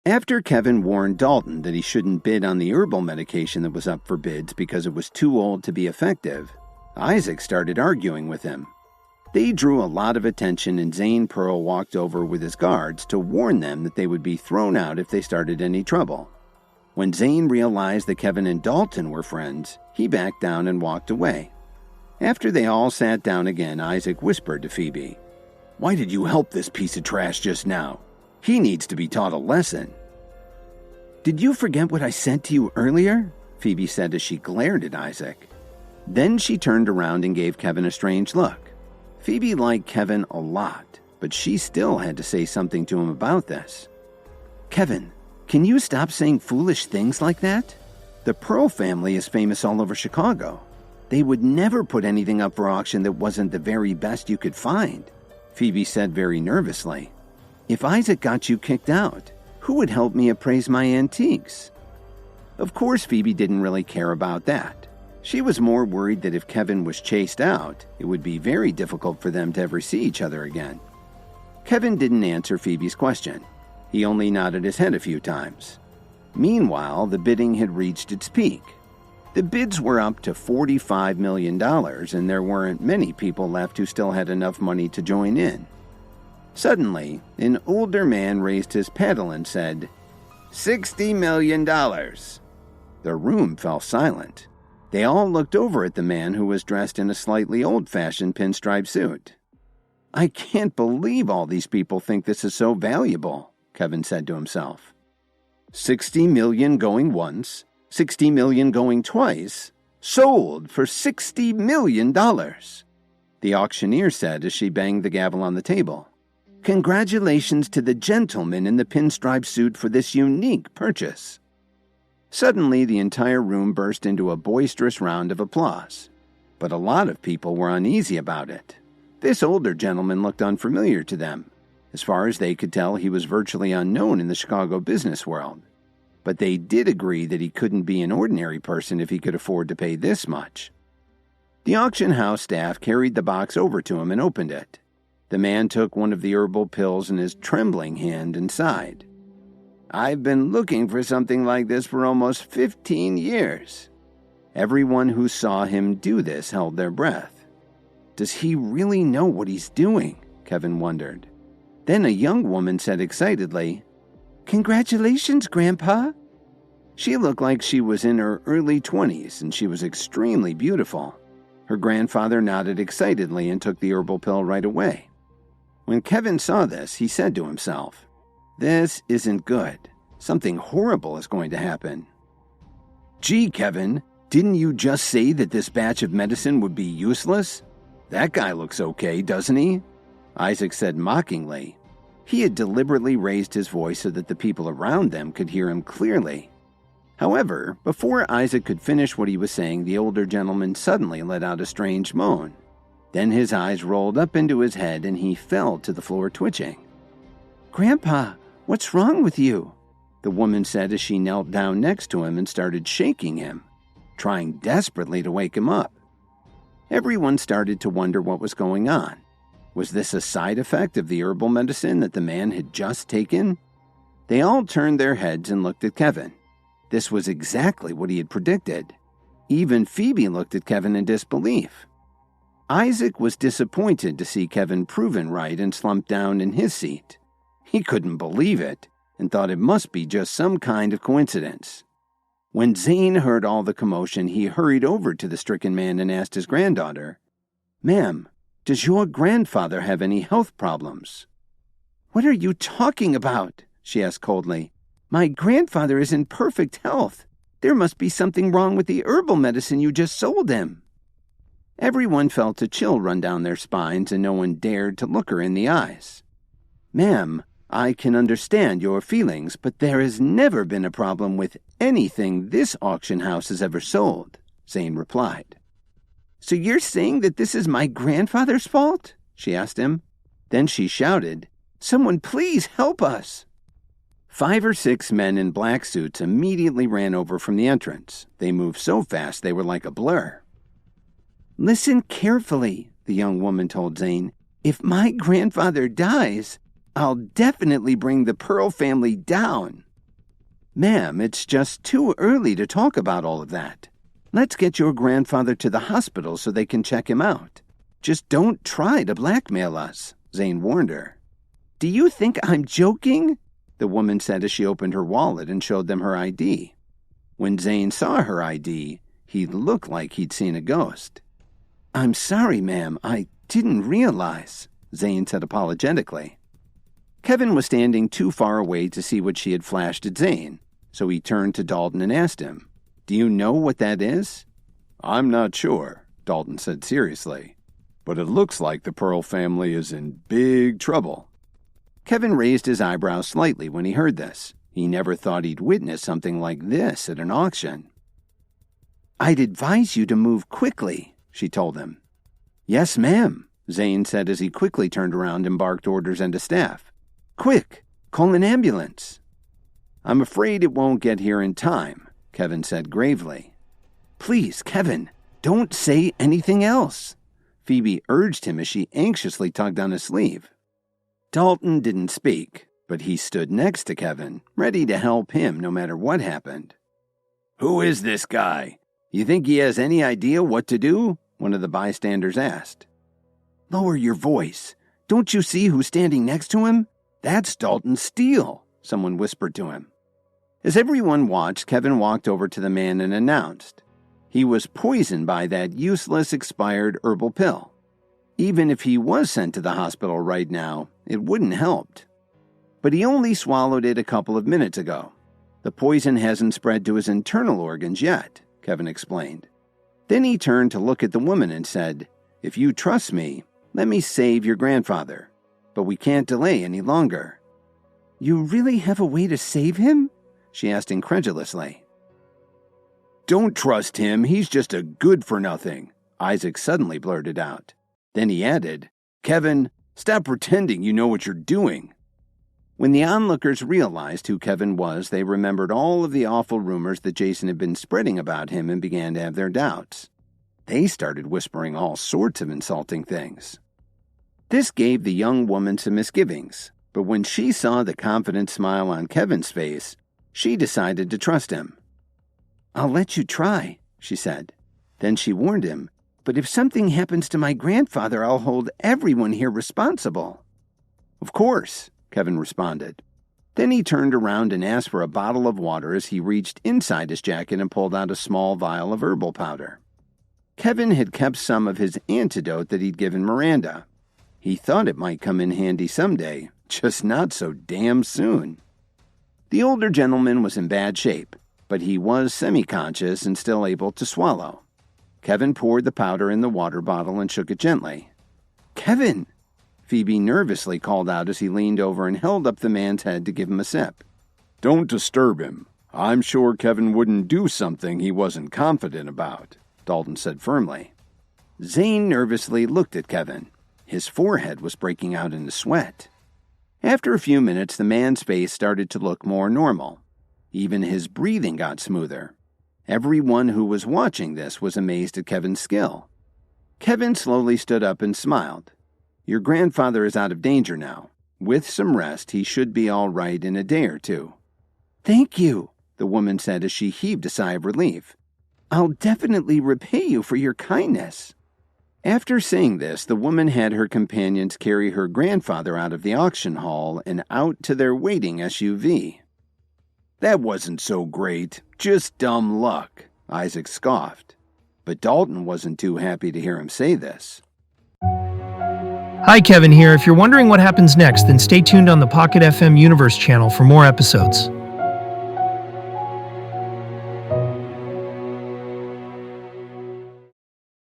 After Kevin warned Dalton that he shouldn't bid on the herbal medication that was up for bids because it was too old to be effective, Isaac started arguing with him. They drew a lot of attention, and Zane Pearl walked over with his guards to warn them that they would be thrown out if they started any trouble. When Zane realized that Kevin and Dalton were friends, he backed down and walked away. After they all sat down again, Isaac whispered to Phoebe, "Why did you help this piece of trash just now? He needs to be taught a lesson." "Did you forget what I said to you earlier?" Phoebe said as she glared at Isaac. Then she turned around and gave Kevin a strange look. Phoebe liked Kevin a lot, but she still had to say something to him about this. "Kevin, can you stop saying foolish things like that? The Pearl family is famous all over Chicago. They would never put anything up for auction that wasn't the very best you could find," Phoebe said very nervously. "If Isaac got you kicked out, who would help me appraise my antiques?" Of course, Phoebe didn't really care about that. She was more worried that if Kevin was chased out, it would be very difficult for them to ever see each other again. Kevin didn't answer Phoebe's question. He only nodded his head a few times. Meanwhile, the bidding had reached its peak. The bids were up to $45 million, and there weren't many people left who still had enough money to join in. Suddenly, an older man raised his paddle and said, $60 million. The room fell silent. They all looked over at the man who was dressed in a slightly old-fashioned pinstripe suit. "I can't believe all these people think this is so valuable," Kevin said to himself. 60 million going once, 60 million going twice, sold for $60 million, the auctioneer said as she banged the gavel on the table. "Congratulations to the gentleman in the pinstripe suit for this unique purchase." Suddenly, the entire room burst into a boisterous round of applause. But a lot of people were uneasy about it. This older gentleman looked unfamiliar to them. As far as they could tell, he was virtually unknown in the Chicago business world. But they did agree that he couldn't be an ordinary person if he could afford to pay this much. The auction house staff carried the box over to him and opened it. The man took one of the herbal pills in his trembling hand and sighed. "I've been looking for something like this for almost 15 years. Everyone who saw him do this held their breath. Does he really know what he's doing? Kevin wondered. Then a young woman said excitedly, "Congratulations, Grandpa." She looked like she was in her early 20s, and she was extremely beautiful. Her grandfather nodded excitedly and took the herbal pill right away. When Kevin saw this, he said to himself, "This isn't good. Something horrible is going to happen." "Gee, Kevin, didn't you just say that this batch of medicine would be useless? That guy looks okay, doesn't he?" Isaac said mockingly. He had deliberately raised his voice so that the people around them could hear him clearly. However, before Isaac could finish what he was saying, the older gentleman suddenly let out a strange moan. Then his eyes rolled up into his head and he fell to the floor twitching. "Grandpa, what's wrong with you?" the woman said as she knelt down next to him and started shaking him, trying desperately to wake him up. Everyone started to wonder what was going on. Was this a side effect of the herbal medicine that the man had just taken? They all turned their heads and looked at Kevin. This was exactly what he had predicted. Even Phoebe looked at Kevin in disbelief. Isaac was disappointed to see Kevin proven right and slumped down in his seat. He couldn't believe it and thought it must be just some kind of coincidence. When Zane heard all the commotion, he hurried over to the stricken man and asked his granddaughter, "Ma'am, does your grandfather have any health problems?" "What are you talking about?" she asked coldly. "My grandfather is in perfect health. There must be something wrong with the herbal medicine you just sold him." Everyone felt a chill run down their spines and no one dared to look her in the eyes. "Ma'am, I can understand your feelings, but there has never been a problem with anything this auction house has ever sold," Zane replied. "So you're saying that this is my grandfather's fault?" she asked him. Then she shouted, "Someone please help us!" 5 or 6 men in black suits immediately ran over from the entrance. They moved so fast they were like a blur. "Listen carefully," the young woman told Zane. "If my grandfather dies, I'll definitely bring the Pearl family down." Ma'am, it's just too early to talk about all of that. Let's get your grandfather to the hospital so they can check him out. Just don't try to blackmail us, Zane warned her. Do you think I'm joking? The woman said as she opened her wallet and showed them her ID. When Zane saw her ID, he looked like he'd seen a ghost. I'm sorry, ma'am, I didn't realize, Zane said apologetically. Kevin was standing too far away to see what she had flashed at Zane, so he turned to Dalton and asked him, Do you know what that is? I'm not sure, Dalton said seriously, but it looks like the Pearl family is in big trouble. Kevin raised his eyebrows slightly when he heard this. He never thought he'd witness something like this at an auction. I'd advise you to move quickly, she told him. Yes, ma'am, Zane said as he quickly turned around and barked orders into staff. Quick, call an ambulance. I'm afraid it won't get here in time, Kevin said gravely. Please, Kevin, don't say anything else, Phoebe urged him as she anxiously tugged on his sleeve. Dalton didn't speak, but he stood next to Kevin, ready to help him no matter what happened. Who is this guy? You think he has any idea what to do? One of the bystanders asked. Lower your voice. Don't you see who's standing next to him? That's Dalton Steele, someone whispered to him. As everyone watched, Kevin walked over to the man and announced. He was poisoned by that useless expired herbal pill. Even if he was sent to the hospital right now, it wouldn't help. But he only swallowed it a couple of minutes ago. The poison hasn't spread to his internal organs yet, Kevin explained. Then he turned to look at the woman and said, If you trust me, let me save your grandfather. But we can't delay any longer. You really have a way to save him? She asked incredulously. Don't trust him, he's just a good-for-nothing, Isaac suddenly blurted out. Then he added, Kevin, stop pretending you know what you're doing. When the onlookers realized who Kevin was, they remembered all of the awful rumors that Jason had been spreading about him and began to have their doubts. They started whispering all sorts of insulting things. This gave the young woman some misgivings, but when she saw the confident smile on Kevin's face, she decided to trust him. I'll let you try, she said. Then she warned him, but if something happens to my grandfather, I'll hold everyone here responsible. Of course, Kevin responded. Then he turned around and asked for a bottle of water as he reached inside his jacket and pulled out a small vial of herbal powder. Kevin had kept some of his antidote that he'd given Miranda. He thought it might come in handy someday, just not so damn soon. The older gentleman was in bad shape, but he was semi-conscious and still able to swallow. Kevin poured the powder in the water bottle and shook it gently. Kevin! Phoebe nervously called out as he leaned over and held up the man's head to give him a sip. Don't disturb him. I'm sure Kevin wouldn't do something he wasn't confident about, Dalton said firmly. Zane nervously looked at Kevin. His forehead was breaking out into sweat. After a few minutes, the man's face started to look more normal. Even his breathing got smoother. Everyone who was watching this was amazed at Kevin's skill. Kevin slowly stood up and smiled. Your grandfather is out of danger now. With some rest, he should be all right in a day or two. Thank you, the woman said as she heaved a sigh of relief. I'll definitely repay you for your kindness. After saying this, the woman had her companions carry her grandfather out of the auction hall and out to their waiting SUV. That wasn't so great, just dumb luck, Isaac scoffed. But Dalton wasn't too happy to hear him say this. Hi, Kevin here. If you're wondering what happens next, then stay tuned on the Pocket FM Universe channel for more episodes.